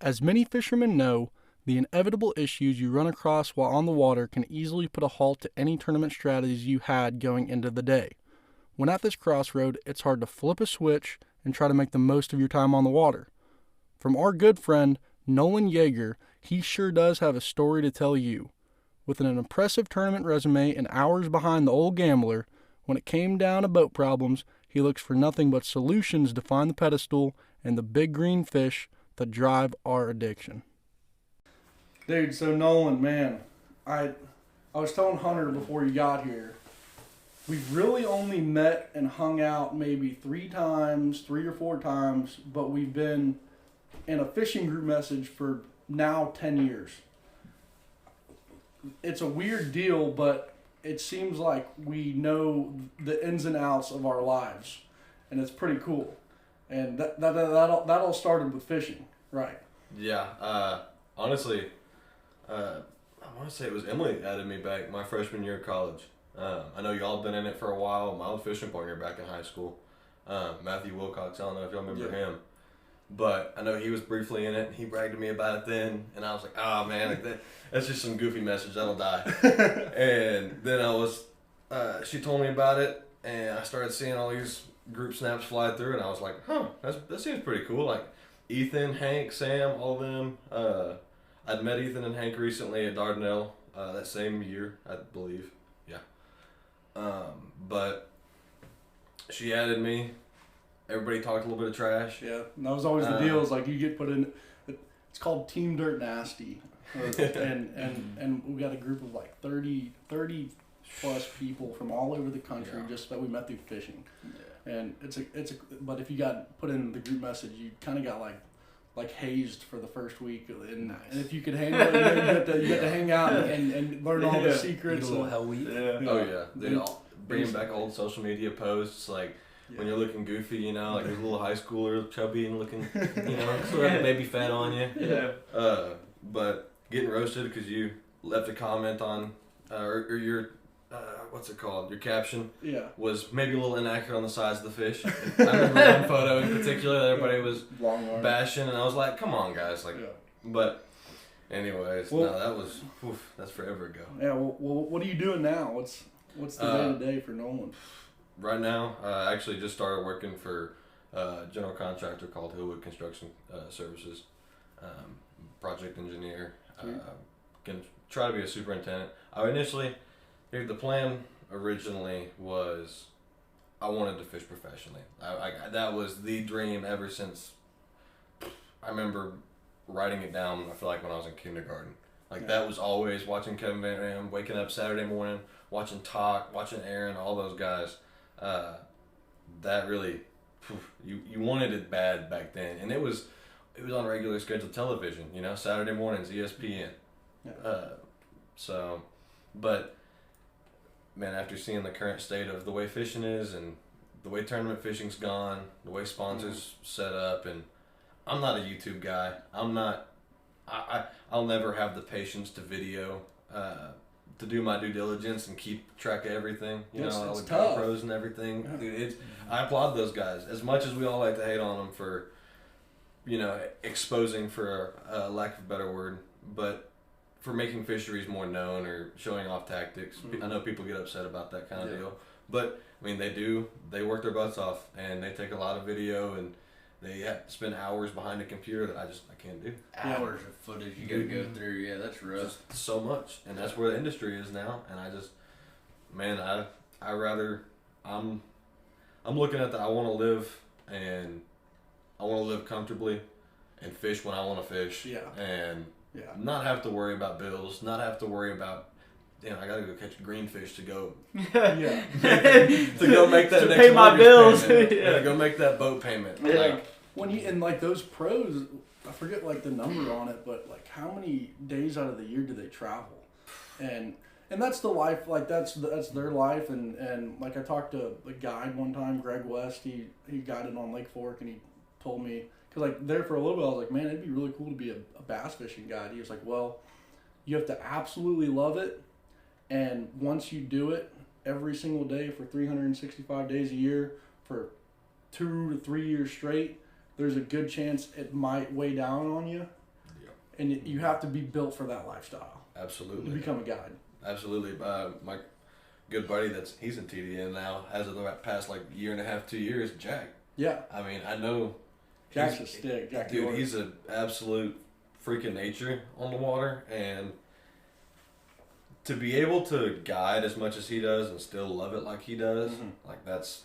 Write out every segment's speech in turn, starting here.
As many fishermen know, the inevitable issues you run across while on the water can easily put a halt to any tournament strategies you had going into the day. When at this crossroad, it's hard to flip a switch and try to make the most of your time on the water. From our good friend, Nolan Yeager, he sure does have a story to tell you. With an impressive tournament resume and hours behind the old gambler, when it came down to boat problems, he looks for nothing but solutions to find the pedestal and the big green fish that drive our addiction. Dude, so Nolan, man, I was telling Hunter before you got here, we've really only met and hung out maybe 3 or 4 times, but we've been in a fishing group message for now 10 years. It's a weird deal, but it seems like we know the ins and outs of our lives, and it's pretty cool. And that all started with fishing, right? Yeah. Honestly, I want to say it was Emily added me back my freshman year of college. I know y'all been in it for a while. My old fishing partner back in high school, Matthew Wilcox. I don't know if y'all remember him, but I know he was briefly in it. And he bragged to me about it then, and I was like, "Oh man, like that's just some goofy message. That'll die." And then she told me about it, and I started seeing all these group snaps fly through, and I was like, "Huh, that seems pretty cool." Like Ethan, Hank, Sam, all of them. I'd met Ethan and Hank recently at Dardanelle that same year, I believe. Yeah. But she added me. Everybody talked a little bit of trash. Yeah, and that was always the deal. Is like you get put in. It's called Team Dirt Nasty, and we got a group of like 30 plus people from all over the country just that we met through fishing. Yeah. And but if you got put in the group message, you kind of got like hazed for the first week, and if you could handle it, you get to hang out and learn all the secrets. A little hell week. Yeah. Oh yeah, they all bringing back old social media posts like. Yeah. When you're looking goofy, like a little high schooler, chubby and looking, sort of baby fat on you. Yeah. But getting roasted because you left a comment on, or your, what's it called? Your caption was maybe a little inaccurate on the size of the fish. I remember one photo in particular that everybody was bashing, and I was like, come on, guys. But anyways, that's forever ago. Yeah, well, what are you doing now? What's the day-to-day for Nolan? Right now, I actually just started working for a general contractor called Hillwood Construction Services. Project engineer. Can try to be a superintendent. The plan originally was I wanted to fish professionally. That was the dream ever since I remember writing it down, I feel like when I was in kindergarten. That was always watching Kevin Van Ram, waking up Saturday morning, watching Talk, watching Aaron, all those guys. That really, you wanted it bad back then, and it was on regular scheduled television. Saturday mornings, ESPN. Yeah. But man, after seeing the current state of the way fishing is, and the way tournament fishing's gone, the way sponsors set up, and I'm not a YouTube guy. I'll never have the patience to video. To do my due diligence and keep track of everything, it's all the tough. GoPros and everything. Yeah. Dude, I applaud those guys as much as we all like to hate on them for, exposing, for a lack of a better word, but for making fisheries more known or showing off tactics. Mm-hmm. I know people get upset about that kind of deal, but they work their butts off and they take a lot of video and they have to spend hours behind a computer that I can't do. Hours of footage you gotta go through. Yeah, that's rough. Just so much, and that's where the industry is now. And I'm looking at I want to live, and I want to live comfortably, and fish when I want to fish. Yeah. And not have to worry about bills. Not have to worry about. I gotta go catch greenfish to go. Yeah. to go make that to next pay my bills. To go make that boat payment. Yeah. When you those pros, I forget the number on it, but how many days out of the year do they travel? And that's the life. That's their life. And I talked to a guide one time, Greg West. He guided on Lake Fork, and he told me because there for a little bit I was like, man, it'd be really cool to be a bass fishing guide. He was like, well, you have to absolutely love it. And once you do it every single day for 365 days a year for 2 to 3 years straight, there's a good chance it might weigh down on you. and you have to be built for that lifestyle Absolutely. to become a guide. Absolutely. My good buddy he's in TDN now, as of the past like year and a half, 2 years, Jack. Yeah. I mean, I know Jack's a stick. Jack dude, York. he's an absolute freak of nature on the water, and to be able to guide as much as he does and still love it like he does, like that's,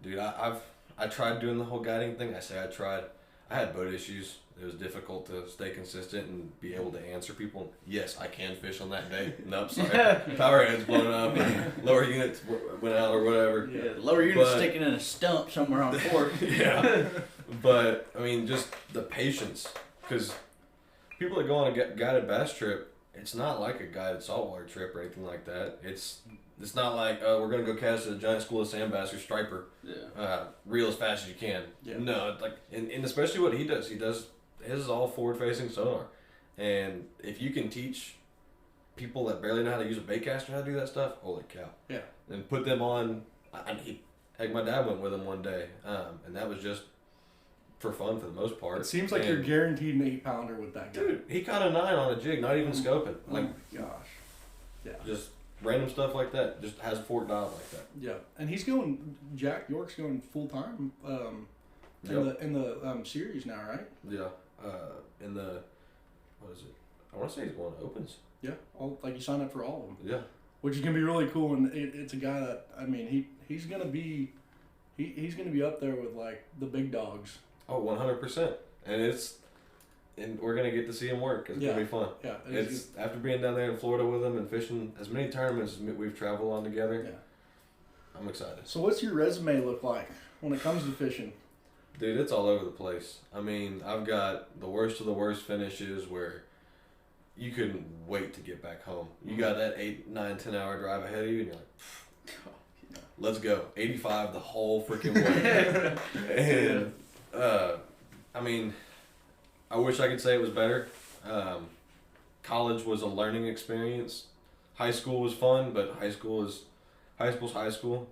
dude. I tried doing the whole guiding thing. I tried. I had boat issues. It was difficult to stay consistent and be able to answer people. Yes, I can fish on that day. Nope, sorry. Power head's blown up. And lower units went out or whatever. Yeah, lower units sticking in a stump somewhere on port. Yeah. But, I mean, just the patience. Because people that go on a guided bass trip, it's not like a guided saltwater trip or anything like that. It's not like, we're going to go cast at a giant school of sand bass or striper. Yeah. Reel as fast as you can. Yeah. No, like, and especially what he does. His is all forward-facing sonar. And if you can teach people that barely know how to use a bait caster how to do that stuff, holy cow. Yeah. And put them on, heck, my dad went with him one day. And that was just for fun for the most part. It seems like you're guaranteed an 8-pounder with that guy. Dude, he caught a 9 on a jig, not even scoping. Like, oh my gosh. Yeah. just random stuff like that. Just has a fork dial like that. Yeah. And Jack York's going full-time in the series now, right? Yeah. In the, what is it? I want to say he's going to opens. Yeah. Like you signed up for all of them. Yeah. Which is going to be really cool. And it's a guy that, I mean, he's going to be, he's going to be up there with like the big dogs. Oh, 100%. And we're going to get to see him work. It's going to be fun. Yeah. It's after being down there in Florida with him and fishing as many tournaments as we've traveled on together. Yeah. I'm excited. So what's your resume look like when it comes to fishing? Dude, it's all over the place. I mean, I've got the worst of the worst finishes where you couldn't wait to get back home. You got that 8, 9, 10 hour drive ahead of you, and you're like, let's go. 85 the whole freaking way. And, I mean, I wish I could say it was better. College was a learning experience. High school was fun, but high school's high school.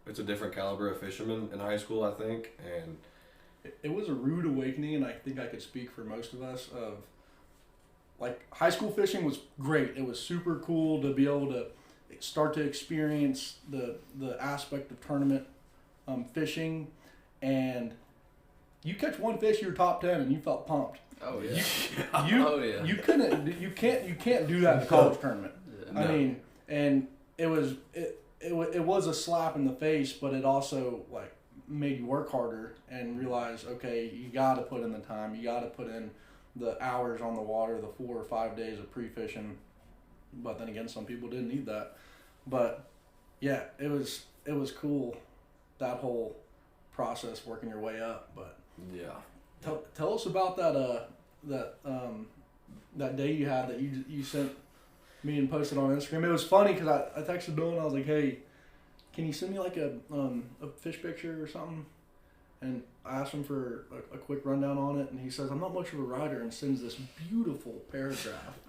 It's a different caliber of fisherman in high school, I think, and it was a rude awakening, and I think I could speak for most of us of, like, high school fishing was great. It was super cool to be able to start to experience the aspect of tournament fishing, and you catch one fish, you're top 10, and you felt pumped. Oh yeah. You can't do that in a college tournament. No. I mean, and it was a slap in the face, but it also like made you work harder and realize, okay, you got to put in the time, you got to put in the hours on the water, the 4 or 5 days of pre-fishing. But then again, some people didn't need that. But yeah, it was cool, that whole process, working your way up. But yeah, tell us about that day you had that you sent me and posted on Instagram. It was funny because I texted Nolan. I was like, "Hey, can you send me like a fish picture or something?" And I asked him for a quick rundown on it, and he says, "I'm not much of a writer," and sends this beautiful paragraph.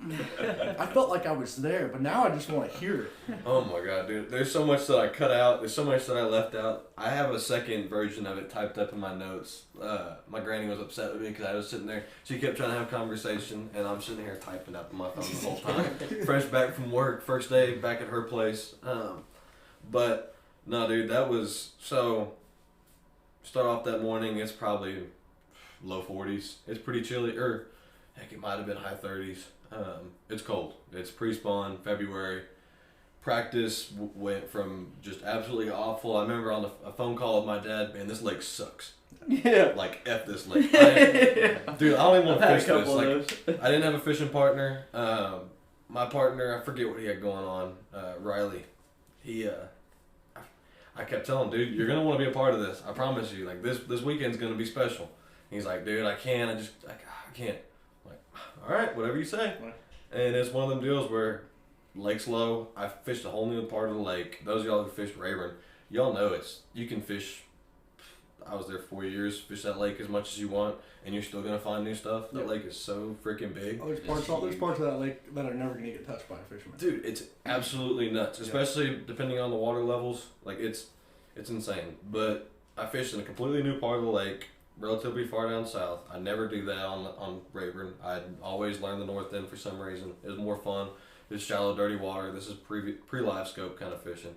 I felt like I was there, but now I just want to hear it. Oh my god, dude! There's so much that I cut out. There's so much that I left out. I have a second version of it typed up in my notes. My granny was upset with me because I was sitting there. She kept trying to have conversation, and I'm sitting here typing up on my phone the whole time. Fresh back from work, first day back at her place. But no, dude, that was so. Start off that morning. It's probably low 40s. It's pretty chilly, or heck, it might have been high 30s. It's cold. It's pre-spawn, February. Practice went from just absolutely awful. I remember on a phone call with my dad, man, this lake sucks. Yeah. Like, F this lake. Dude, I don't even want to fish this. Like, I didn't have a fishing partner. My partner, I forget what he had going on, Riley. I kept telling him, dude, you're going to want to be a part of this. I promise you. Like, this weekend's going to be special. He's like, dude, I can't. I can't. I'm like, all right, whatever you say. And it's one of them deals where lake's low. I fished a whole new part of the lake. Those of y'all who fished Rayburn, y'all know you can fish. I was there 4 years, fish that lake as much as you want, and you're still going to find new stuff. That lake is so freaking big. Oh, there's parts of that lake that are never going to get touched by a fisherman. Dude, it's absolutely nuts, especially depending on the water levels. Like, it's insane. But I fished in a completely new part of the lake. relatively far down south. I never do that on Rayburn. I'd always learn the north end for some reason. It was more fun. It's shallow, dirty water. This is pre-live scope kind of fishing.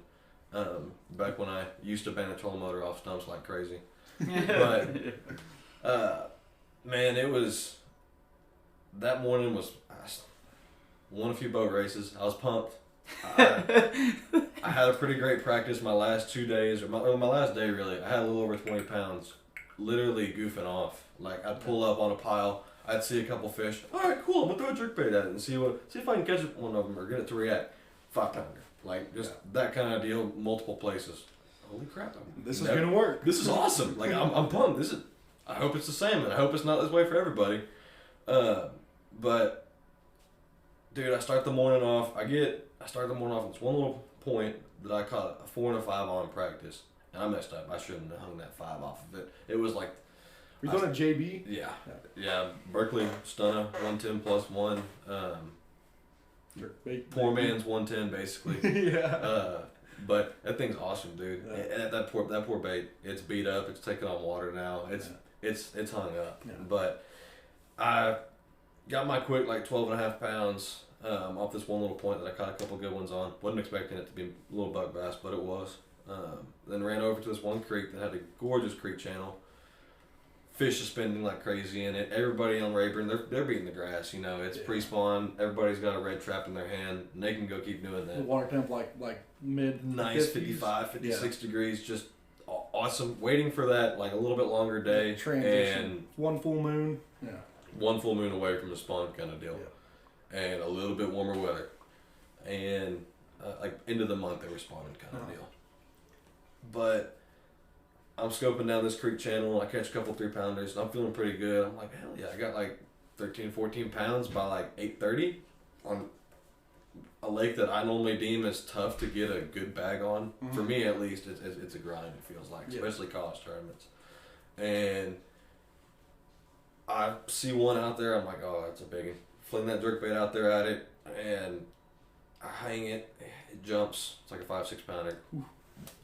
Back when I used to bang a trolling motor off stumps like crazy. But, man, it was, that morning was, I won a few boat races. I was pumped. I had a pretty great practice my last 2 days, or my last day really. I had a little over 20 pounds, literally goofing off. Like, I'd pull up on a pile, I'd see a couple fish. All right, cool, I'm going to throw a jerkbait at it and see if I can catch one of them or get it to react. 5-pounder. Like, just that kind of deal, multiple places. Holy crap. This is going to work. This is awesome. Like, I'm pumped. I hope it's the same, and I hope it's not this way for everybody. But, dude, I start the morning off at this one little point that I caught a 4 and a 5 on in practice. And I messed up. I shouldn't have hung that 5 off of it. It was like... Were you doing a JB? Yeah. Berkeley Stunner, 110 plus 1. Poor man's 110, basically. Yeah. But that thing's awesome, dude. Yeah. That poor bait, it's beat up. It's taking on water now. It's hung up. Yeah. But I got my quick 12.5 pounds off this one little point that I caught a couple good ones on. Wasn't expecting it to be a little buck bass, but it was. Then ran over to this one creek that had a gorgeous creek channel. Fish suspending like crazy in it. Everybody on Rayburn, they're beating the grass. It's pre-spawn. Everybody's got a red trap in their hand, and they can go keep doing that. The water temp like mid nice 50s. 55, 56 degrees, just awesome. Waiting for that a little bit longer day. Transition. And one full moon. Yeah. One full moon away from the spawn kind of deal. Yeah. And a little bit warmer weather. And end of the month they were spawning kind of deal. But I'm scoping down this creek channel. I catch a couple 3-pounders, and I'm feeling pretty good. I'm like, hell yeah, I got 13, 14 pounds by 8:30 on a lake that I normally deem as tough to get a good bag on. Mm-hmm. For me, at least, it's a grind, it feels like, especially college tournaments. And I see one out there. I'm like, oh, that's a big one. Fling that jerkbait out there at it, and I hang it. It jumps. It's like a 5-6 pounder.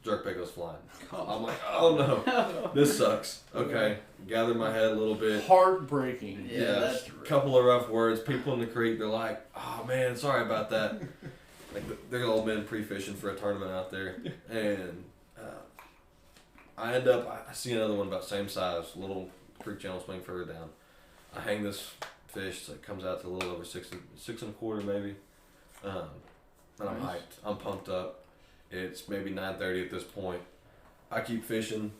Jerkbait goes flying. I'm like, oh no, this sucks. Okay, gather my head a little bit. Heartbreaking. Yeah, that's a couple of rough words. People in the creek, they're like, oh man, sorry about that. They're all been pre-fishing for a tournament out there, and I end up, I see another one about the same size, little creek channel swing further down. I hang this fish that comes out to a little over 6.25 maybe, and I'm hyped. I'm pumped up. It's maybe 9:30 at this point. I keep fishing.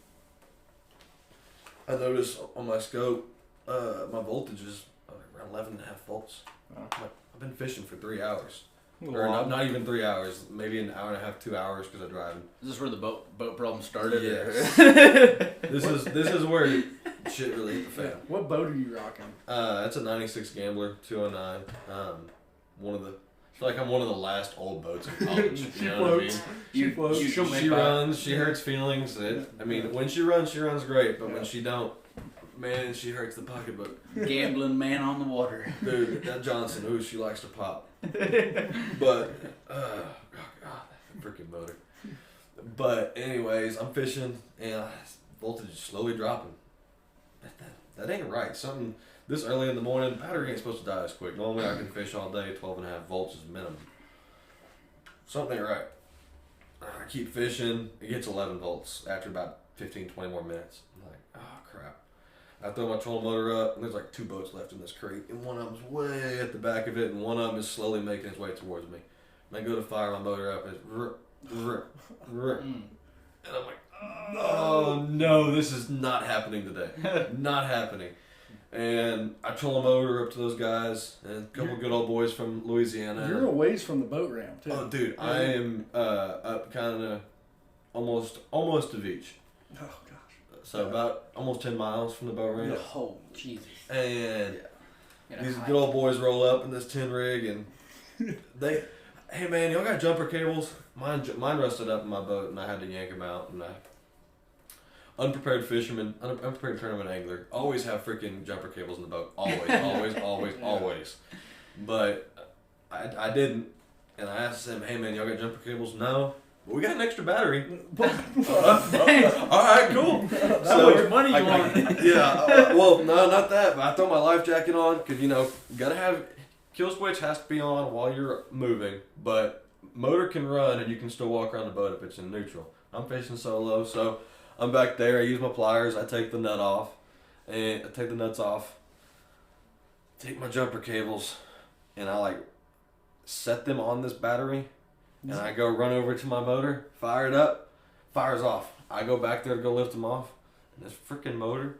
I notice on my scope, my voltage is around 11.5 volts. I've been fishing for 3 hours. Or not even 3 hours, maybe an hour and a half, 2 hours because I'm driving. Is this where the boat problem started? Yes. This is where shit really hit the fan. What boat are you rocking? That's a 96 Gambler 209. I feel like I'm one of the last old boats in college. She floats. She floats. She runs. She hurts feelings. When she runs great. But when she don't, man, she hurts the pocketbook. Gambling man on the water. Dude, that Johnson, she likes to pop. But, oh God, that freaking motor. But anyways, I'm fishing and voltage is slowly dropping. That ain't right. Something... This early in the morning, battery ain't supposed to die this quick. Normally I can fish all day, 12.5 volts is minimum. Something ain't right. I keep fishing, it gets 11 volts after about 15, 20 more minutes. I'm like, oh crap. I throw my trolling motor up, and there's 2 boats left in this creek, and one of them's way at the back of it, and one of them is slowly making its way towards me. And I go to fire my motor up, and it's and I'm like, oh no, this is not happening today. Not happening. And I troll a motor up to those guys and a couple good old boys from Louisiana. You're a ways from the boat ramp too. Oh, dude, I am up kind of almost to beach. Oh gosh. So about almost 10 miles from the boat ramp. Oh Jesus. And these good old boys roll up in this 10 rig and they, hey man, y'all got jumper cables? Mine rusted up in my boat and I had to yank them out and unprepared fisherman, unprepared tournament angler, always have freaking jumper cables in the boat. Always. But I didn't. And I asked them, hey man, y'all got jumper cables? No. well, we got an extra battery. Thanks. All right, cool. How So, much money you want? Yeah, well, no, not that, but I throw my life jacket on because, you know, gotta have, kill switch has to be on while you're moving, but motor can run and you can still walk around the boat if it's in neutral. I'm fishing solo, so I'm back there, I use my pliers, I take the nut off, and I take the nuts off, take my jumper cables, and I like set them on this battery, and I go run over to my motor, fire it up, fires off. I go back there to go lift them off, and this freaking motor,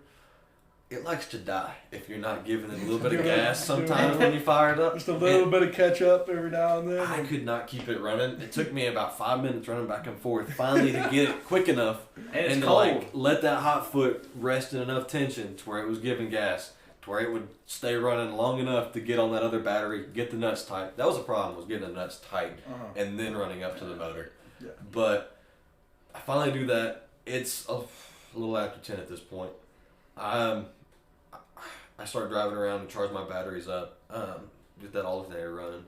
it likes to die if you're not giving it a little bit of gas sometimes when you fire it up. Just a little bit of catch up every now and then. I could not keep it running. It took me about 5 minutes running back and forth finally to get it quick enough And it's to cold. like let that hot foot rest in enough tension to where it was giving gas, to where it would stay running long enough to get on that other battery, get the nuts tight. That was the problem, was getting the nuts tight and then running up to the motor. Yeah. But I finally do that. It's a little after 10 at this point. I start driving around and charge my batteries up, get that alternator running,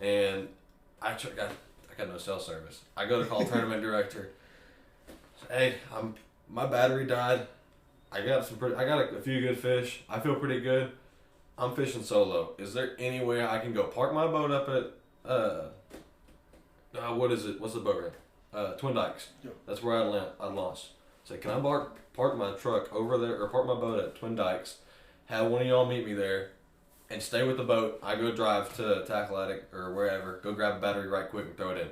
and I got no cell service. I go to call tournament director. Hey, my battery died. I got a few good fish. I feel pretty good. I'm fishing solo. Is there any way I can go park my boat up at what is it? What's the boat ramp? Twin Dykes. Yeah. That's where I lost. Say, can I park my truck over there, or park my boat at Twin Dykes? Have one of y'all meet me there, and stay with the boat. I go drive to Tackle Addict or wherever. Go grab a battery right quick and throw it in.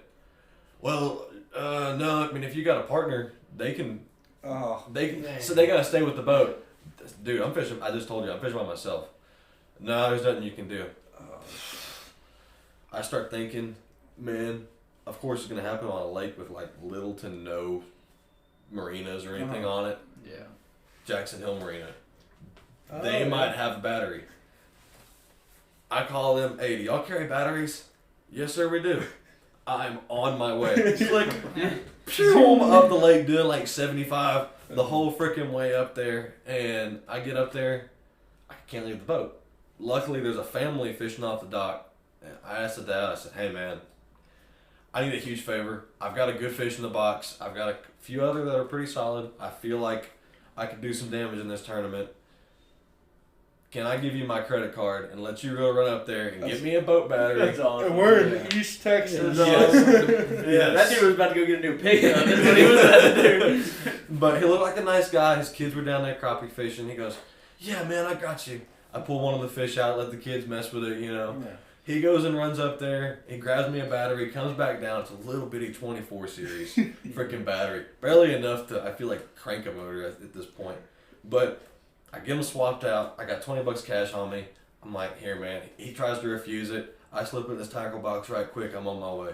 Well, no. I mean, if you got a partner, they can. Oh, So they gotta stay with the boat. Dude, I'm fishing. I just told you, I'm fishing by myself. No, there's nothing you can do. I start thinking, man. Of course, it's gonna happen on a lake with like little to no marinas or anything on it. Yeah. Jackson Hill Marina. They might have a battery. I call them, hey, do y'all carry batteries? Yes, sir, we do. I'm on my way. It's like, I'm up the lake doing like 75 the whole freaking way up there. And I get up there, I can't leave the boat. Luckily, there's a family fishing off the dock. I asked the dad, I said, hey, man, I need a huge favor. I've got a good fish in the box. I've got a few other that are pretty solid. I feel like I could do some damage in this tournament. Can I give you my credit card and let you go run up there and get me a boat battery? That's awesome. and we're in East Texas. Yeah, that dude was about to go get a new pickup. That's what he was about to do. But he looked like a nice guy. His kids were down there crappie fishing. He goes, yeah, man, I got you. I pull one of the fish out, let the kids mess with it, you know. Yeah. He goes and runs up there. He grabs me a battery, comes back down. It's a little bitty 24 series freaking battery. Barely enough to, I feel like, crank a motor at this point. But I get him swapped out. I got $20 cash on me. I'm like, here, man. He tries to refuse it. I slip in this tackle box right quick. I'm on my way.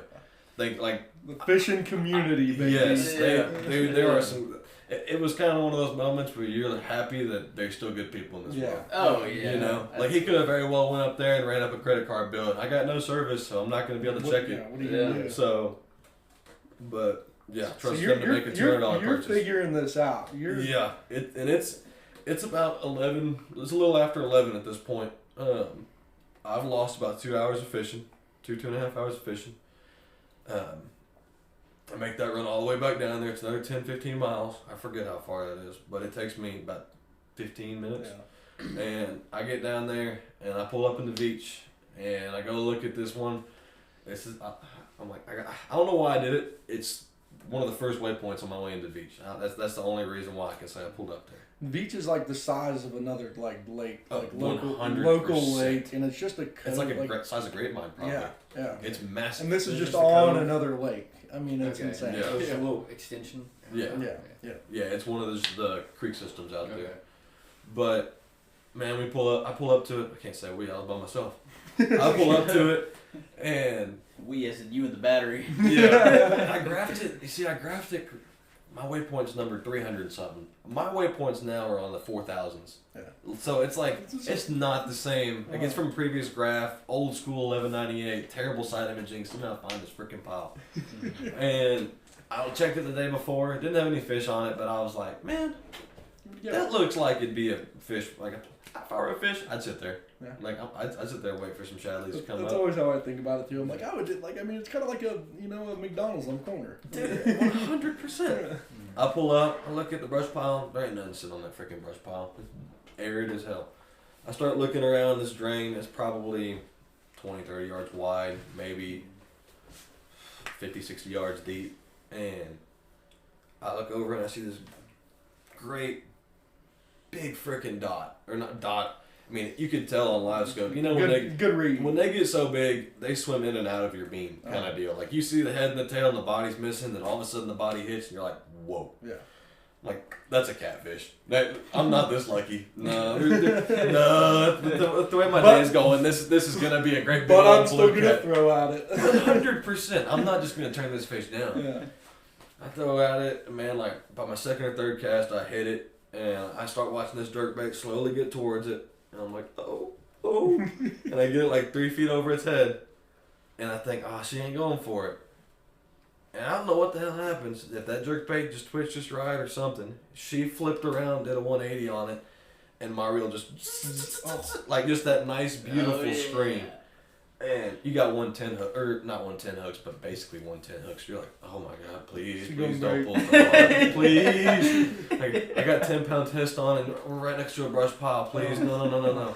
The fishing community, baby. yes, Yeah. there are some. It was kind of one of those moments where you're happy that there's still good people in this world. Oh, yeah. You know, like he could have very well went up there and ran up a credit card bill. And I got no service, so I'm not going to be able to check it. What are you gonna do? So, but yeah, So trust them to make a $200 you're purchase. figuring this out. Yeah, it's about 11. It's a little after 11 at this point. I've lost about 2 hours of fishing, 2.5 hours of fishing. I make that run all the way back down there. It's another 10, 15 miles. I forget how far that is, but it takes me about 15 minutes. Yeah. And I get down there and I pull up in the beach and I go look at this one. I'm like, I don't know why I did it. It's one of the first waypoints on my way into the beach. That's the only reason why I can say I pulled up there. The beach is like the size of another lake, Oh, like local 100%. lake, and it's just a It's like a size of grapevine, probably. yeah. It's massive. And this is just a on cone. another lake. I mean, it's Okay. insane. Yeah. So it's a little extension. Yeah. Yeah. Yeah, it's one of the creek systems out Okay. there. But man, I pull up to it. I can't say we. I was by myself. I pull up to it, and We, as in you and the battery. yeah, I graphed it. You see, I graphed it. My waypoint's number 300 something. My waypoints now are on the 4000s. Yeah. So it's like it's not the same. Like it's from a previous graph, old school 1198, terrible side imaging. Somehow find this freaking pile. And I checked it the day before. Didn't have any fish on it, but I was like, man, that looks like it'd be a fish. Like if I were a fish, I'd sit there. Yeah. Like I'd sit there and wait for some shad leaves to come That's up. always how I think about it too. I'm like, I would it's kind of like a McDonald's on the corner. Dude, 100%. I pull up, I look at the brush pile. There ain't nothing sitting on that freaking brush pile. It's arid as hell. I start looking around this drain. It's probably 20, 30 yards wide, maybe 50, 60 yards deep. And I look over and I see this great big freaking dot. Or not dot. I mean, you could tell on live scope. You know, Good read. when they get so big, they swim in and out of your beam kind of deal. Like, you see the head and the tail and the body's missing, then all of a sudden the body hits and you're like, whoa. Yeah. Like, that's a catfish. I'm not this lucky. No. The way my day's going, this is going to be a great big But old I'm still blue going to cat. throw at it. 100%. I'm not just going to turn this fish down. Yeah. I throw at it, and man, like, by my second or third cast, I hit it, and I start watching this jerkbait slowly get towards it, and I'm like, oh. And I get it like 3 feet over its head, and I think, oh, she ain't going for it. And I don't know what the hell happens. If that jerkbait just twitched just right or something, she flipped around, did a 180 on it, and my reel just, like just that nice, beautiful scream. And you got 110 hook, or not 110 hooks, but basically 110 hooks. You're like, oh my God, please don't pull so hard. Please. I got 10-pound test on and we're right next to a brush pile. Please, no.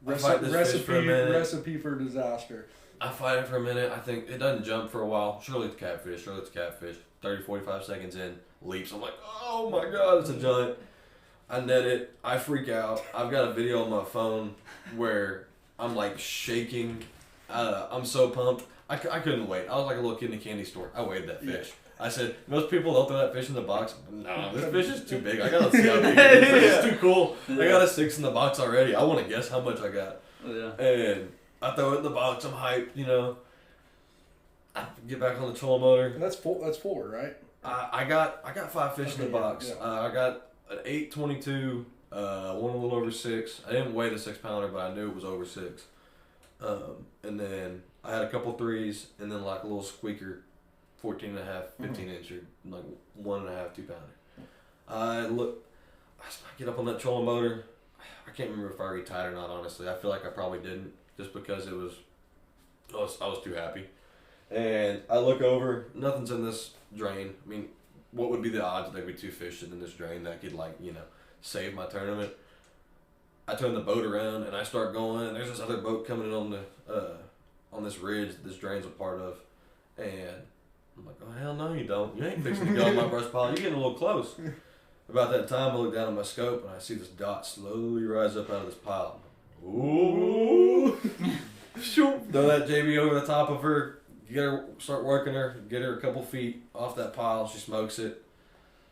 I fight this fish for a minute. Recipe for disaster. I fight it for a minute. I think it doesn't jump for a while. Surely it's catfish. 30, 45 seconds in, leaps. I'm like, oh my God, it's a giant. I net it. I freak out. I've got a video on my phone where I'm like shaking. I'm so pumped. I couldn't wait. I was like a little kid in a candy store. I weighed that fish. I said, most people don't throw that fish in the box. No, this fish is too big. I gotta see how big it is. It's too cool. I got a 6 in the box already. I want to guess how much I got. Yeah. And I throw it in the box. I'm hyped, I get back on the trolling motor. And that's four, right? I got 5 fish in the box. Yeah. I got an 822, one a little over 6. I didn't weigh the 6-pounder, but I knew it was over 6. And then I had a couple 3s, and then like a little squeaker, 14 and a half, 15 incher, like 1.5, 2-pounder. I get up on that trolling motor. I can't remember if I retied or not, honestly. I feel like I probably didn't, just because I was too happy. And I look over, nothing's in this drain. I mean, what would be the odds that there'd be 2 fish in this drain that could, save my tournament? I turn the boat around and I start going, and there's this other boat coming in on this ridge that this drain's a part of. And I'm like, oh, hell no, you don't. You ain't fixing to go on my brush pile. You're getting a little close. About that time, I look down at my scope and I see this dot slowly rise up out of this pile. Ooh. Throw that JB over the top of her, start working her, get her a couple feet off that pile. She smokes it.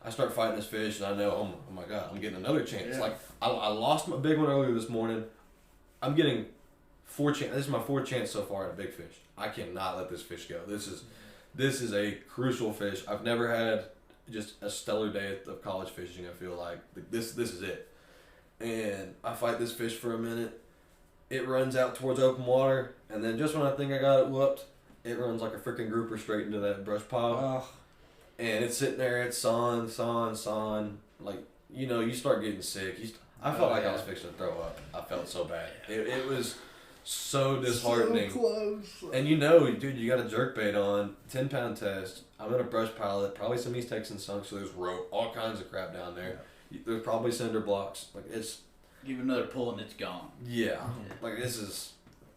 I start fighting this fish, and I know, oh my God, I'm getting another chance. Yeah. Like, I lost my big one earlier this morning. I'm getting 4 chances. This is my 4th chance so far at a big fish. I cannot let this fish go. This is a crucial fish. I've never had just a stellar day of college fishing, I feel like. This is it. And I fight this fish for a minute. It runs out towards open water, and then just when I think I got it whooped, it runs like a freaking grouper straight into that brush pile. And it's sitting there, it's sawing. Like, you start getting sick. I felt like I was fixing to throw up. I felt so bad. It was so disheartening. So close. And dude, you got a jerkbait on, 10-pound test. I'm in a brush pile that probably some East Texan sunk, so there's rope, all kinds of crap down there. Yeah. There's probably cinder blocks. Like, it's... Give it another pull and it's gone. Yeah. Like, this is...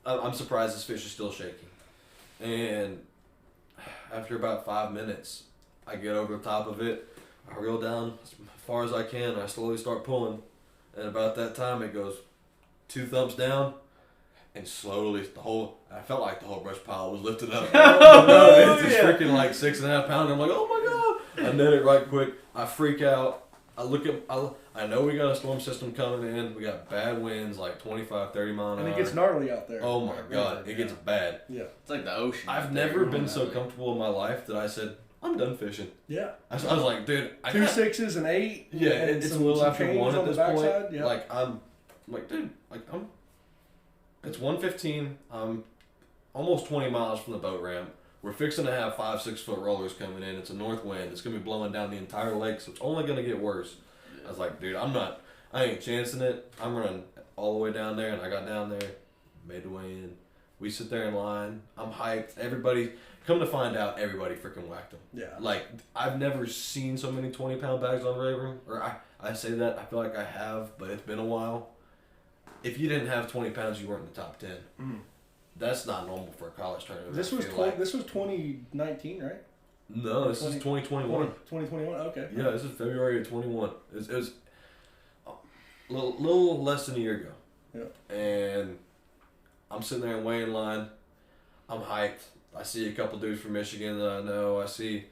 I'm surprised this fish is still shaking. And after about 5 minutes, I get over the top of it. I reel down as far as I can. I slowly start pulling. And about that time, it goes 2 thumps down. And slowly, I felt like the whole brush pile was lifted up. It's this freaking like 6.5 pounder. I'm like, oh my God. I net it right quick. I freak out. I know we got a storm system coming in. We got bad winds, like 25, 30 mile an hour. And it gets gnarly out there. Oh my God, it gets bad. Yeah. It's like the ocean. I've never been so comfortable in my life that I said, I'm done fishing. Yeah. I was like, dude, 2 6s and 8. Yeah, and it's a little after 1 at this point. Yeah. Like, I'm like, dude, it's 1:15. I'm almost 20 miles from the boat ramp. We're fixing to have 5-6 foot rollers coming in. It's a north wind. It's gonna be blowing down the entire lake, so it's only gonna get worse. I was like, dude, I'm not. I ain't chancing it. I'm running all the way down there, and I got down there, made the way in. We sit there in line. I'm hyped. Everybody, come to find out, everybody freaking whacked them. Yeah. Like, I've never seen so many 20-pound bags on Rayburn. Or I say that, I feel like I have, but it's been a while. If you didn't have 20 pounds, you weren't in the top 10. Mm. That's not normal for a college tournament. This was 2019, right? No, this is 2021. 2021. Okay. Yeah, this is February of 21. It was a little less than a year ago. Yeah. And I'm sitting there in weighing line. I'm hyped. I see a couple dudes from Michigan that I know. I see,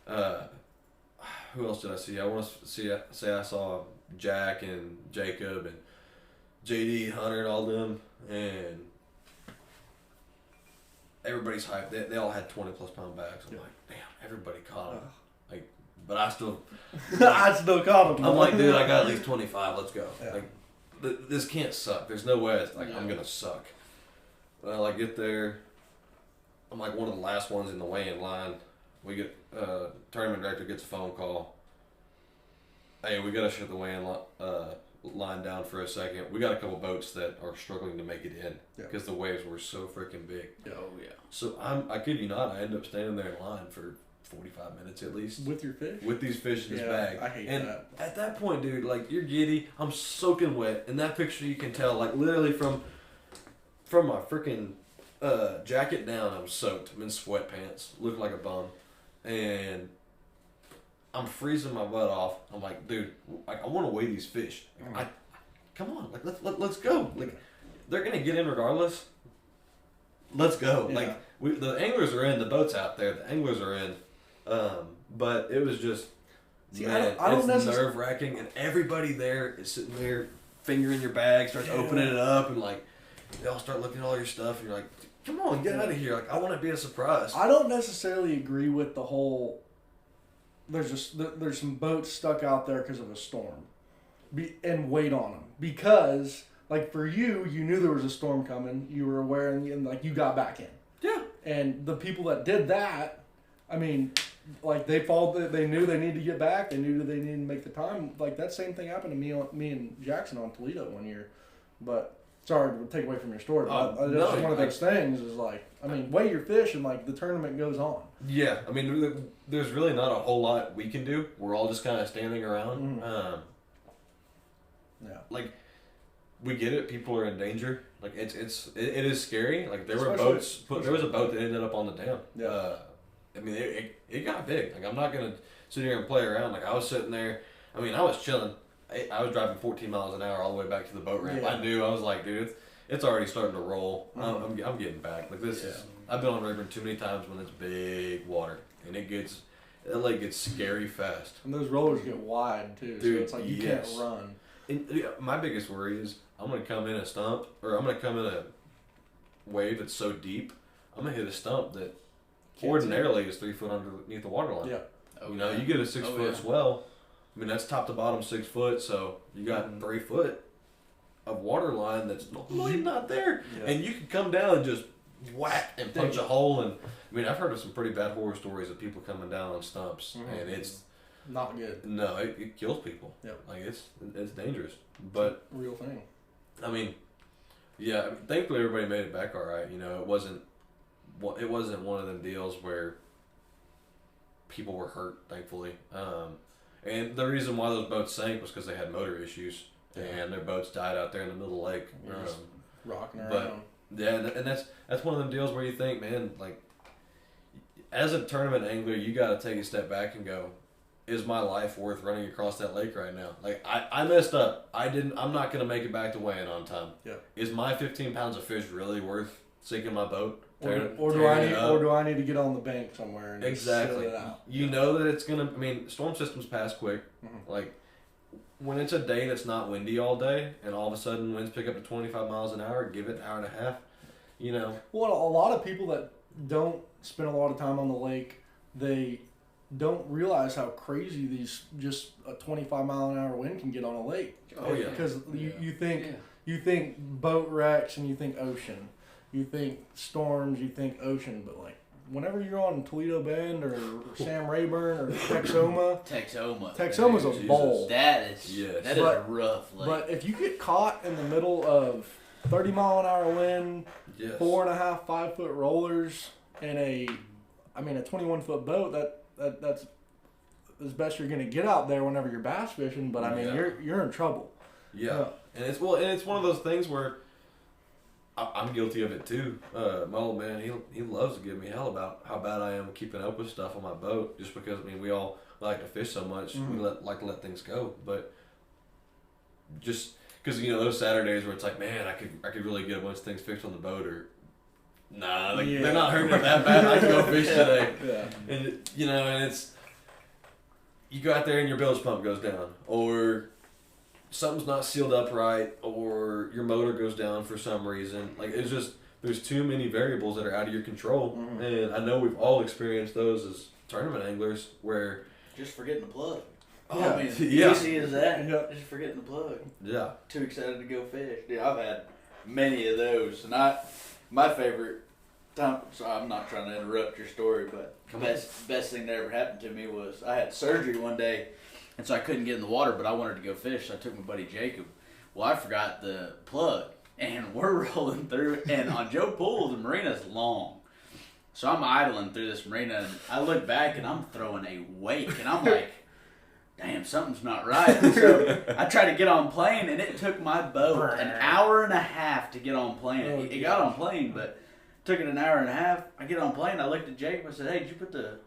who else did I see? I want to say I saw Jack and Jacob and JD, Hunter, and all them. And everybody's hyped. They all had 20-plus pound bags. I'm like, damn, everybody caught them. Like, but I still... I still caught them. I'm like, dude, I got at least 25. Let's go. Yeah. Like, this can't suck. There's no way it's like Yeah. I'm gonna suck. Well, I get there. I'm like one of the last ones in the weigh-in line. We get tournament director gets a phone call. Hey, we gotta shut the weigh-in line down for a second. We got a couple boats that are struggling to make it in because the waves were so freaking big. Oh yeah. So I kid you not, I end up standing there in line for 45 minutes at least. With your fish? With these fish in this Yeah, bag. I hate and that. at that point, dude, like, you're giddy. I'm soaking wet. In that picture, you can tell, like, literally from my freaking jacket down, I'm soaked. I'm in sweatpants. Look like a bum. And I'm freezing my butt off. I'm like, dude, I want to weigh these fish. Come on, like, let's go. Like, they're going to get in regardless. Let's go. Yeah. Like, the anglers are in. The boat's out there. The anglers are in. But it was just, See, man, I don't it's nerve-wracking, and everybody there is sitting there, fingering your bag, starts opening it up, and like, they all start looking at all your stuff, and you're like, come on, get out of here. Like, I want to be a surprise. I don't necessarily agree with the whole. There's some boats stuck out there because of a storm, and wait on them because like for you knew there was a storm coming. You were aware and like you got back in. Yeah. And the people that did that, I mean, like they knew they needed to get back. They knew that they needed to make the time. Like that same thing happened to me and Jackson on Toledo one year. But sorry to take away from your story, but it's just one of those things. Is like, I mean, weigh your fish and like the tournament goes on. Yeah, I mean, there's really not a whole lot we can do. We're all just kind of standing around. Mm-hmm. Yeah. Like, we get it. People are in danger. Like, it is scary. Like, there were boats. There was a boat that ended up on the dam. Yeah. I mean, it got big. Like, I'm not gonna sit here and play around. Like, I was sitting there. I mean, I was chilling. I was driving 14 miles an hour all the way back to the boat ramp. Yeah. I knew. I was like, dude, it's already starting to roll. Mm-hmm. I'm getting back. Like, this is. I've been on Rayburn too many times when it's big water, and that lake gets scary fast. And those rollers get wide too, Dude, so it's like you can't run. And my biggest worry is I'm gonna come in a stump, or I'm gonna come in a wave that's so deep, I'm gonna hit a stump that ordinarily is 3 foot underneath the water line. Yeah. You know, you get a 6 foot swell. I mean, that's top to bottom 6 foot, so you got 3 foot of water line that's normally not there, and you can come down and just whack and punch a hole. And I mean, I've heard of some pretty bad horror stories of people coming down on stumps, and it's not good. No, it kills people. Yep. Like it's dangerous, but it's a real thing. I mean, yeah. Thankfully, everybody made it back all right. You know, it wasn't one of them deals where people were hurt. Thankfully, and the reason why those boats sank was because they had motor issues, and their boats died out there in the middle of the lake, rocking around. But yeah, and that's one of them deals where you think, man, like, as a tournament angler, you got to take a step back and go, is my life worth running across that lake right now? Like, I messed up. I'm not going to make it back to weighing on time. Yeah. Is my 15 pounds of fish really worth sinking my boat? Or do I need to get on the bank somewhere and exactly. sit it out? You know that it's going to, I mean, storm systems pass quick. Mm-hmm. Like, when it's a day that's not windy all day, and all of a sudden winds pick up to 25 miles an hour, give it an hour and a half, you know. Well, a lot of people that don't spend a lot of time on the lake, they don't realize how crazy these just a 25 mile an hour wind can get on a lake. Oh yeah. Because you think boat wrecks and you think ocean, you think storms, you think ocean, but like whenever you're on Toledo Bend or Sam Rayburn or Texoma, Texoma's a Jesus. bowl. That is But- a rough lake. But if you get caught in the middle of 30-mile-an-hour wind, Yes. 4.5, 5-foot rollers, and a 21-foot boat, that's as best you're gonna get out there whenever you're bass fishing. But I mean, Yeah. you're in trouble. Yeah, and it's one of those things where I'm guilty of it too. My old man, he loves to give me hell about how bad I am keeping up with stuff on my boat, just because we all like to fish so much, we like to let things go. But just because those Saturdays where it's like, man, I could really get a bunch of things fixed on the boat, or nah, they're not hurting it that bad. I can go fish today. Yeah. And and it's, you go out there and your bilge pump goes down, or something's not sealed up right, or your motor goes down for some reason. Like, it's just, there's too many variables that are out of your control. And I know we've all experienced those as tournament anglers, where just forgetting the plug. Yeah. I mean, Yeah. easy as that. Yeah. Just forgetting the plug. yeah, Too excited to go fish. Dude, I've had many of those, and my favorite time. So I'm not trying to interrupt your story, but best thing that ever happened to me was I had surgery one day, and so I couldn't get in the water, but I wanted to go fish. So I took my buddy Jacob. Well, I forgot the plug, and we're rolling through, and on Joe Pool, the marina's long. So I'm idling through this marina, and I look back, and I'm throwing a wake, and I'm like, damn, something's not right. So I tried to get on plane, and it took my boat an hour and a half to get on plane. It got on plane, but took it an hour and a half. I get on plane, I looked at Jacob, I said, hey, did you put the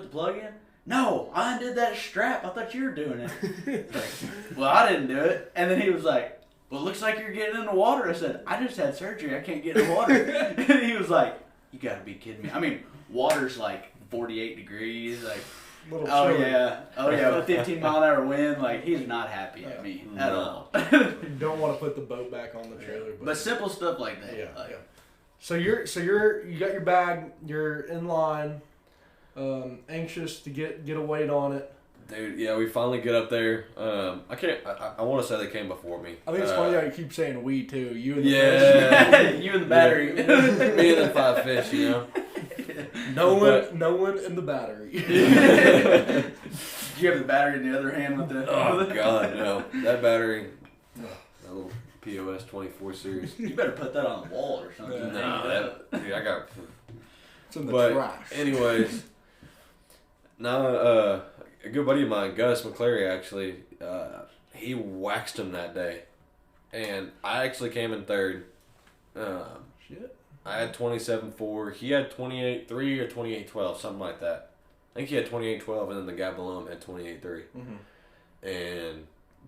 plug in? No, I undid that strap. I thought you were doing it. Like, well, I didn't do it. And then he was like, well, it looks like you're getting in the water. I said, I just had surgery. I can't get in the water. And he was like, you got to be kidding me. I mean, water's like 48 degrees. Like, oh, yeah, 15 mile an hour wind. Like, he's not happy at me at all. You don't want to put the boat back on the trailer. But simple stuff like that. Yeah. Like, So you got your bag. You're in line. Anxious to get a weight on it. dude. Yeah, we finally get up there. I want to say they came before me. I think it's funny how you keep saying we too. You and the Yeah. you and the battery. Me and the 5 fish, no one in the battery. Did you have the battery in the other hand with the? Oh God, no! That battery, that little POS 24 series. You better put that on the wall or something. No, dude, I got. It's in the But trash. anyways, now a good buddy of mine, Gus McClary, actually, he waxed him that day, and I actually came in third. Shit. I had 27.4. He had 28.3 or 28.12, something like that. I think he had 28.12, and then the guy below him had 28.3.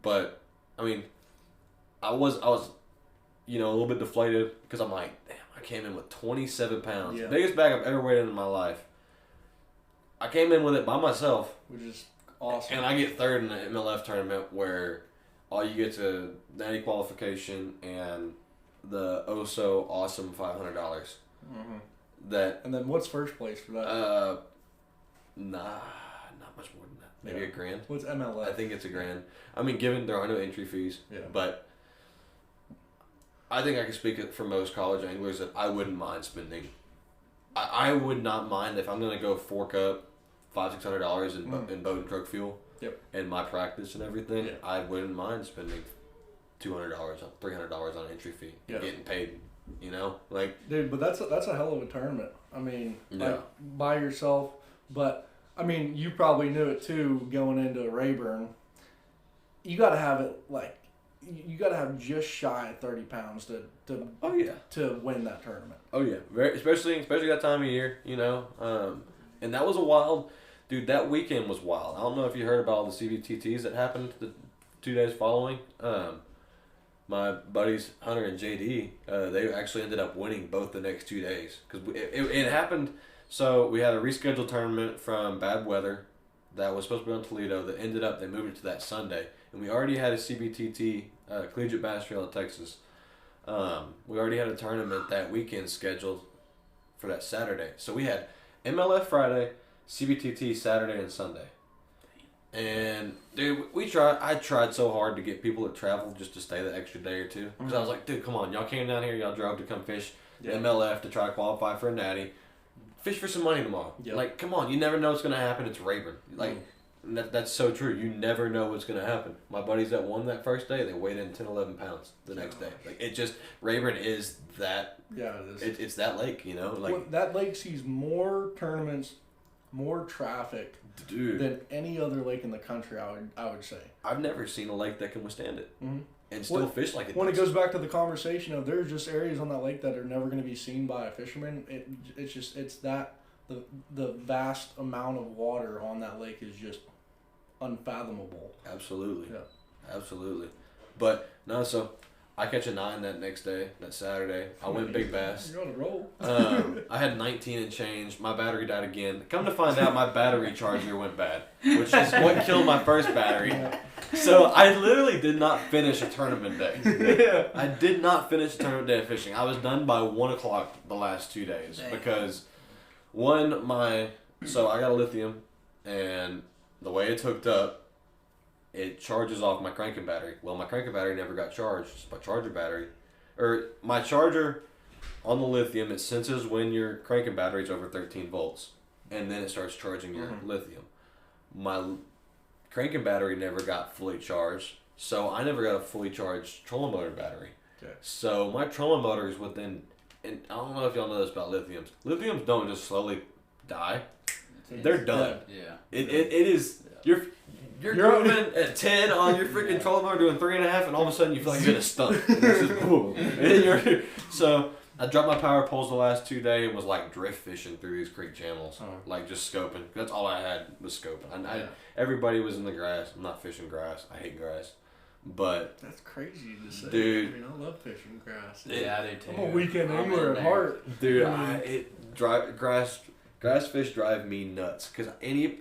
But I mean, I was a little bit deflated because I'm like, damn, I came in with 27 pounds, Yeah. biggest bag I've ever weighed in my life. I came in with it by myself, Which is awesome. and I get third in the MLF tournament where all you get's a natty qualification and the oh so awesome $500. That And then what's first place for that? not much more than that. Maybe Yeah. $1,000. What's MLF? I think it's $1,000. I mean, given there are no entry fees, Yeah. but I think I can speak for most college anglers that I wouldn't mind spending. I would not mind if I'm going to go fork up $500-$600 in boat and truck fuel. Yep. And my practice and everything. Yeah. I wouldn't mind spending $200, $300 on an entry fee and Yeah. getting paid. Like, Dude, but that's a hell of a tournament. I mean, Yeah. like, by yourself. But I mean, you probably knew it too going into Rayburn. You got to have it like you got to have just shy of 30 pounds to oh yeah, to win that tournament. oh yeah, especially that time of year, and that was a wild, dude. That weekend was wild. I don't know if you heard about all the CBTTs that happened the 2 days following. My buddies Hunter and JD, they actually ended up winning both the next 2 days because it happened. So we had a rescheduled tournament from bad weather that was supposed to be on Toledo that ended up, they moved it to that Sunday. And we already had a CBTT, Collegiate Bass Trail in Texas. We already had a tournament that weekend scheduled for that Saturday. So we had MLF Friday, CBTT Saturday and Sunday. And dude, I tried so hard to get people to travel just to stay the extra day or two. Because I was like, dude, come on, y'all came down here, y'all drove to come fish the MLF to try to qualify for a natty. fish for some money tomorrow. Yep. Like, come on, you never know what's gonna happen. It's Rayburn. Like, that's so true. You never know what's gonna happen. My buddies that won that first day, they weighed in 10, 11 pounds the next day. Like, it just Rayburn is that. Yeah, it is. It's that lake, you know. Like Well, that lake sees more tournaments, more traffic dude, than any other lake in the country. I would say. I've never seen a lake that can withstand it Mm-hmm. and still fish like it. When does. it goes back to the conversation of there's just areas on that lake that are never going to be seen by a fisherman. It's that the vast amount of water on that lake is just unfathomable. Absolutely. Yeah. Absolutely. But no, so I catch a 9 that next day, that Saturday. I went big bass. You're on a roll. I had 19 and change. My battery died again. Come to find out, my battery charger went bad, which is what killed my first battery. So I literally did not finish a tournament day. I did not finish a tournament day of fishing. I was done by 1 o'clock the last 2 days because so I got a lithium, and the way it's hooked up, it charges off my cranking battery. Well, my cranking battery never got charged. It's my charger battery. Or my charger on the lithium, it senses when your cranking battery is over 13 volts. And then it starts charging your lithium. My cranking battery never got fully charged. So I never got a fully charged trolling motor battery. Okay. So my trolling motors within, and I don't know if y'all know this about lithiums. Lithiums don't just slowly die. They're done. Yeah. It is, you're moving at 10 on your freaking trolling motor doing 3.5, and all of a sudden you feel like you're in a stunt. And it's just boom. So I dropped my power poles the last 2 days and was like drift fishing through these creek channels, like just scoping. That's all I had was scoping. Everybody was in the grass. I'm not fishing grass. I hate grass. But That's crazy to say. Dude. I mean, I love fishing grass. Yeah, I do too. I'm a weekend angler at heart. dude, grass fish drive me nuts because any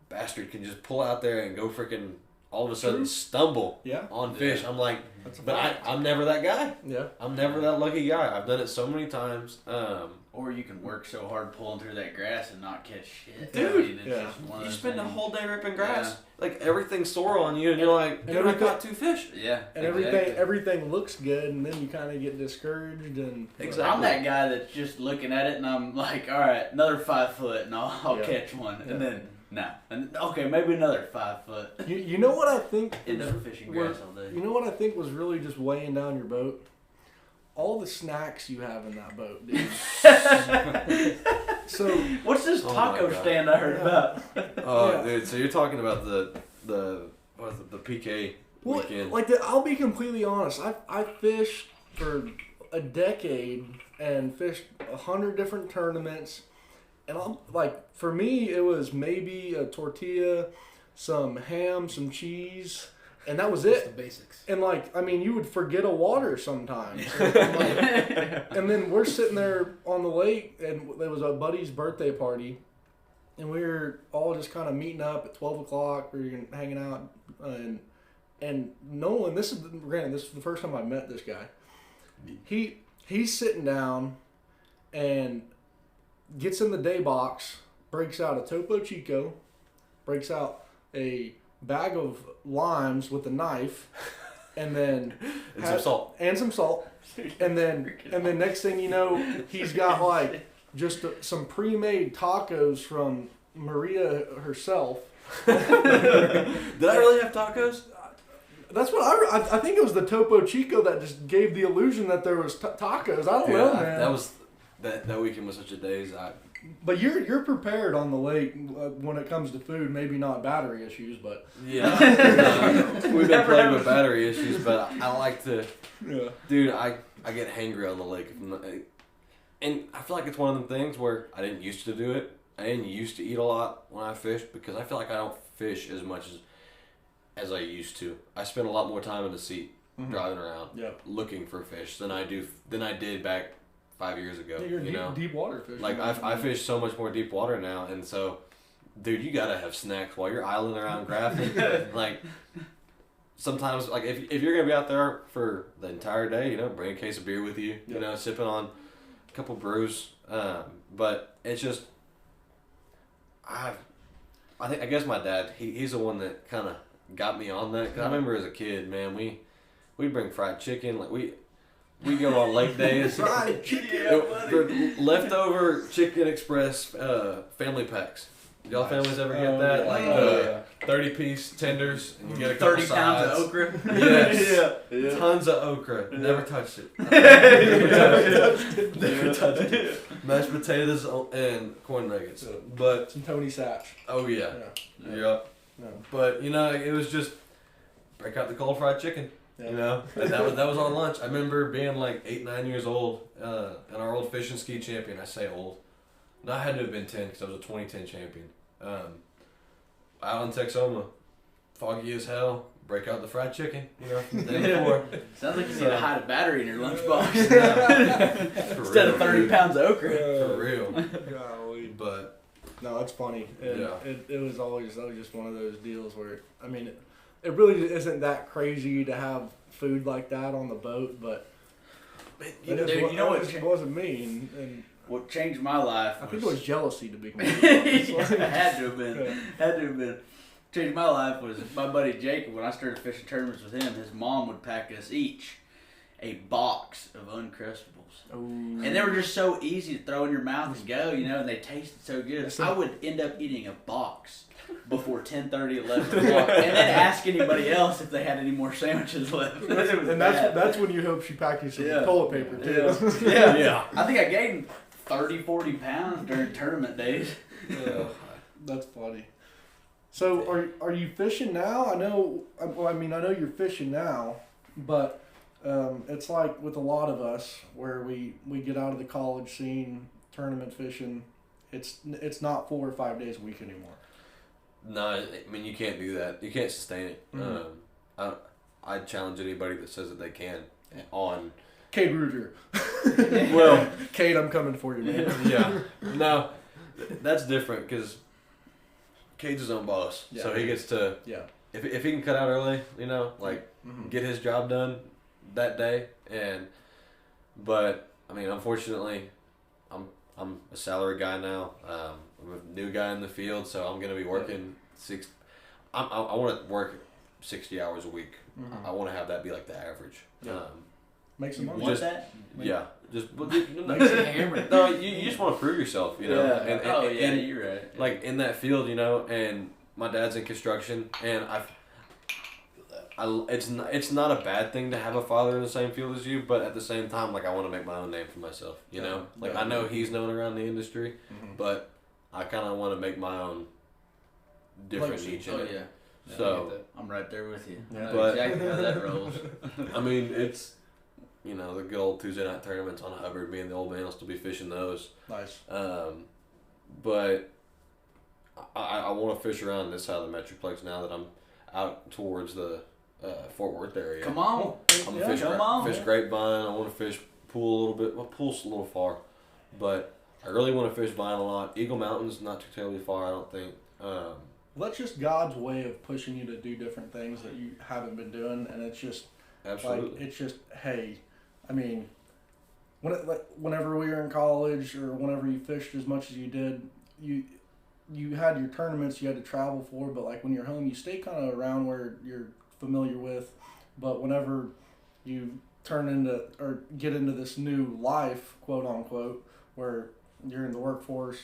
bastard can just pull out there and go freaking all of a sudden stumble on fish. I'm like, I'm never that guy. Yeah. I'm never that lucky guy. I've done it so many times. Or you can work so hard pulling through that grass and not catch shit. Dude, I mean, it's just one of you those spend the things. whole day ripping grass. Like everything's sore on you, and you're like, dude, I got 2 fish. Yeah, And everything looks good, and then you kind of get discouraged. And Exactly. I'm that guy that's just looking at it, and I'm like, all right, another 5 foot, and I'll catch one, and then and okay, maybe another 5 foot. You know what I think? End up fishing grass all day. You know what I think was really just weighing down your boat? All the snacks you have in that boat, dude. So what's this Oh taco my God. stand I heard about? Oh, dude. So you're talking about the PK weekend? I'll be completely honest. I fished for a decade and fished 100 different tournaments, and I'm like, for me, it was maybe a tortilla, some ham, some cheese, and that was Just it. the basics. And like, I mean, you would forget a water sometimes. And then we're sitting there on the lake, and there was a buddy's birthday party, and we were all just kind of meeting up at 12 o'clock. We were hanging out, and Nolan, this is the first time I met this guy. He's sitting down and gets in the day box, breaks out a Topo Chico, breaks out a bag of limes with a knife, and then some salt. And then next thing you know, he's got like just some pre-made tacos from Maria herself. Did I really have tacos? That's what I think it was the Topo Chico that just gave the illusion that there was tacos. I don't know, man. That weekend was such a daze. But you're prepared on the lake when it comes to food. Maybe not battery issues, but Yeah, we've been plagued with battery issues, but I like to. yeah. Dude, I get hangry on the lake, and I feel like it's one of them things where I didn't used to do it. I didn't used to eat a lot when I fished because I feel like I don't fish as much as I used to. I spend a lot more time in the seat driving around looking for fish than I did back 5 years ago. Yeah, you're deep water fishing. Like I fish so much more deep water now, and so, dude, you gotta have snacks while you're islanding around grafting. Like sometimes, like if you're gonna be out there for the entire day, bring a case of beer with you. Sipping on a couple brews. But it's just I guess my dad he's the one that kind of got me on that. Cause I remember as a kid, man, we'd bring fried chicken. Like we go on lake days. Fried chicken. The leftover Chicken Express family packs. Y'all families ever get that? Like 30-piece tenders, and you get a couple 30 pounds sides. of okra. Yes. Yeah. Tons of okra. Never touched it. Never touched it. Mashed potatoes and corn nuggets. But Some Tony Satch. oh yeah. Yeah. Yep. No. But you know, it was just break out the cold fried chicken. Yeah. You know, and that was on lunch. I remember being like 8, 9 years old, and our old fish and ski champion. I say old. No, I had to have been 10 because I was a 2010 champion. Out in Texoma, foggy as hell. Break out the fried chicken, you know, from the day before. Sounds like you need to hide a battery in your lunchbox. For Instead real, of 30 dude. pounds of okra. For real. Golly. But No, it's funny. And Yeah. it was always just one of those deals where, I mean, it really isn't that crazy to have food like that on the boat, but you know, dude, you know what- it wasn't me, and What changed my life I was... think it was jealousy to be completely honest. had to have been. Yeah. Had to have been. Changed my life was my buddy Jacob. When I started fishing tournaments with him, his mom would pack us each a box of Uncrustables. Ooh. And they were just so easy to throw in your mouth and go, you know, and they tasted so good. I would end up eating a box before 10:30, 11 o'clock, and then ask anybody else if they had any more sandwiches left. It was And bad. that's when you hope she packed you some Yeah. toilet paper too. Yeah. Yeah. I think I gained 30, 40 pounds during tournament days. That's funny. So are you fishing now? I know. Well, I mean, I know you're fishing now, but it's like with a lot of us where we get out of the college scene, tournament fishing. It's not 4 or 5 days a week anymore. no, I mean you can't do that. You can't sustain it. Mhm. I challenge anybody that says that they can on. Cade Ruger. Well, Cade, I'm coming for you, man. yeah. No, that's different because Cade's his own boss, Yeah. so he gets to. Yeah. If he can cut out early, you know, like Mhm. get his job done that day, but I mean, unfortunately, I'm a salary guy now. I'm a new guy in the field, so I'm gonna be working I want to work 60 hours a week. Mhm. I want to have that be like the average. Yeah. Make some money. Want Just- that? Yeah, just Make some hammer. no, you just want to prove yourself, you know. Yeah. And, and You're right. like in that field, you know, and my dad's in construction, and it's not a bad thing to have a father in the same field as you, but at the same time, like I want to make my own name for myself, you know. Like Yeah. I know he's known around the industry, Mhm. but I kind of want to make my own different Legacy. niche in Oh it. yeah. So I'm right there with you. Yeah. I know But- exactly how that rolls. I mean, it's you know the good old Tuesday night tournaments on Hubbard. Me and the old man will still be fishing those. Nice. But I want to fish around this side of the Metroplex now that I'm out towards the Fort Worth area. Come on. I'm Yeah, gonna fish, come on. fish Grapevine. I want to fish Pool a little bit. Well, Pool's a little far, but I really want to fish Vine a lot. Eagle Mountain's not too terribly far, I don't think. Well, that's just God's way of pushing you to do different things that you haven't been doing, and it's just Absolutely. like it's just hey, I mean, whenever we were in college or whenever you fished as much as you did, you had your tournaments you had to travel for, but like when you're home, you stay kind of around where you're familiar with, but whenever you turn into or get into this new life, quote unquote, where you're in the workforce.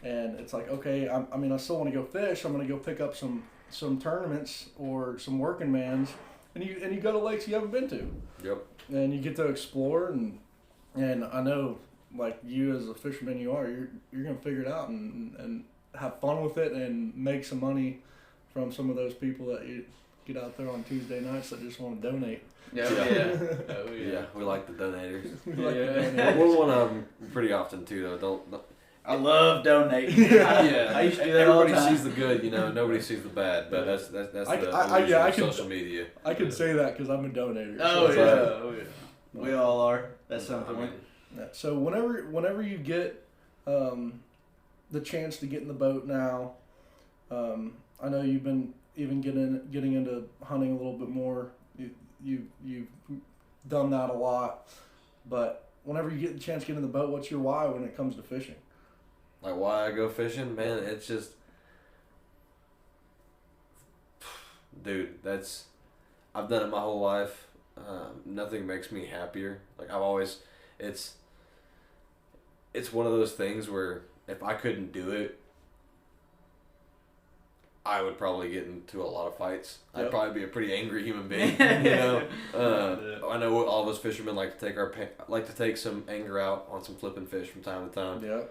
And it's like, okay, I mean, I still want to go fish. I'm going to go pick up some tournaments or some working mans, and you go to lakes you haven't been to, Yep. and you get to explore. And I know, like you as a fisherman, you're going to figure it out and have fun with it and make some money from some of those people that you get out there on Tuesday nights that just want to donate. Yeah. Yeah. Oh, Yeah, we like the donators. We like to Yeah. donate. We're one of them pretty often too, though. Don't I love donating. yeah, I used to do that all the everybody time. sees the good, you know. Nobody sees the bad, but that's the I illusion can- of social media. I can say that because I'm a donator. Oh so yeah. it's like- Oh yeah. We all are. That's I something. mean, Yeah, so whenever you get the chance to get in the boat now, I know you've been even getting into hunting a little bit more. You've done that a lot, but whenever you get the chance to get in the boat, what's your why when it comes to fishing? like why I go fishing, man. It's just, dude. I've done it my whole life. nothing makes me happier. Like I've always, it's one of those things where if I couldn't do it, I would probably get into a lot of fights. Yep. I'd probably be a pretty angry human being. You know, I know all of us fishermen like to take some anger out on some flipping fish from time to time. Yeah.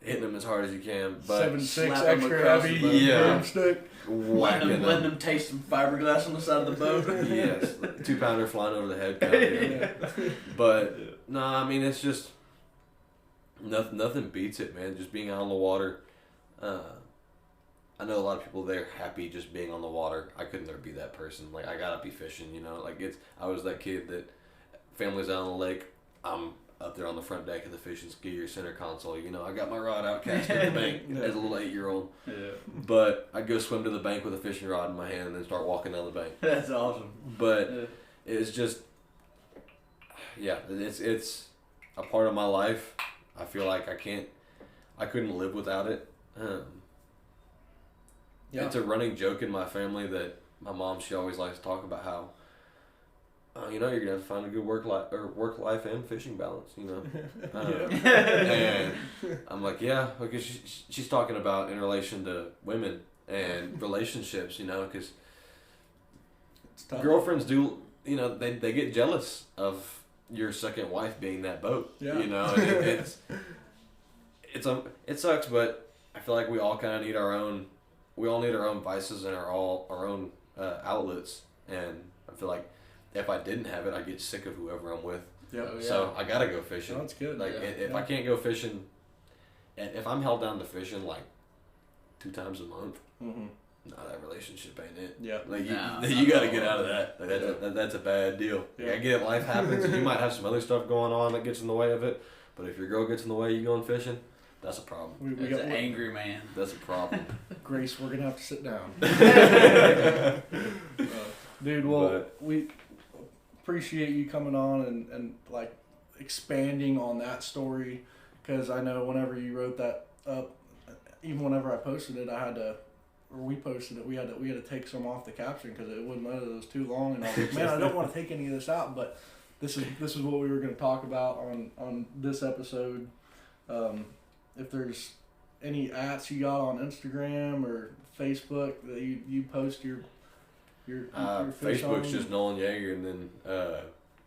Hitting them as hard as you can, but 7-6 slap 'em extra across heavy the boat. Yeah. broomstick. whacking letting them taste some fiberglass on the side of the boat. Yes, 2-pounder flying over the head. Kind of, Yeah. But I mean it's just nothing beats it, man. Just being out on the water. I know a lot of people there happy just being on the water. I could never be that person. Like I gotta be fishing, you know. Like I was that kid that family's out on the lake. I'm up there on the front deck of the fishing skier center console. You know, I got my rod out casting at the bank as a little 8-year-old. Yeah. But I'd go swim to the bank with a fishing rod in my hand and then start walking down the bank. That's awesome. But it's just, yeah, it's a part of my life. I feel like I couldn't live without it. Yeah. It's a running joke in my family that my mom, she always likes to talk about how, you know, you're gonna have to find a good work life and fishing balance, you know. And I'm like, yeah, because she's talking about in relation to women and relationships, you know, because girlfriends do, you know, they get jealous of your second wife being that boat, you know. And it sucks, but I feel like we all kind of need our own. We all need our own vices and our own outlets, and I feel like if I didn't have it, I'd get sick of whoever I'm with. Yeah. So I gotta go fishing. That's good. Like if I can't go fishing, if I'm held down to fishing like 2 times a month, that relationship ain't it. Yeah. Like you gotta get out of that. Like that's a bad deal. Yeah. Like, I get it, life happens, and you might have some other stuff going on that gets in the way of it. But if your girl gets in the way, you going fishing. That's a problem. We That's got an angry man. That's a problem. Grace, we're gonna have to sit down. Dude, well, we appreciate you coming on and like expanding on that story, because I know whenever you wrote that up, even whenever I posted it, we posted it, we had to take some off the caption because it wouldn't let it. It was too long, and I was like, man, I don't want to take any of this out, but this is what we were going to talk about on this episode. If there's any ats you got on Instagram or Facebook that you post your fish Facebook's on? just Nolan Yeager, and then I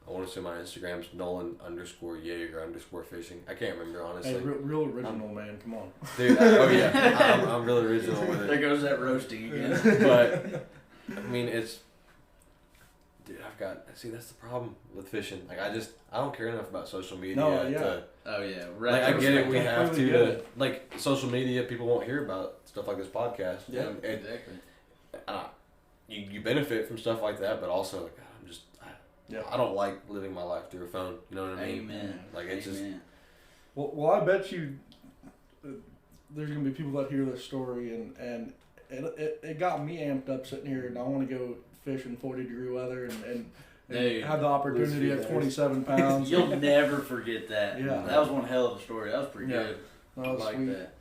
want to say my Instagram's Nolan_Yeager_fishing. I can't remember honestly. Hey, real original, man. Come on, Dude. Oh yeah, I'm really original with it. There goes that roasting again. But I mean, dude, that's the problem with fishing. Like I don't care enough about social media. No, yeah. Oh yeah, Like I get it, we have Completely to get it. like social media. People won't hear about stuff like this podcast. Yeah, and exactly. You benefit from stuff like that, but also like, I don't like living my life through a phone. You know what I mean? Amen. Like it's just. Well, I bet you there's gonna be people that hear this story and it got me amped up sitting here, and I want to go fish in 40-degree weather and Dude, have the opportunity at 27 pounds. You'll never forget that. Yeah. That was one hell of a story. That was pretty Yeah. good. That was I like sweet. that.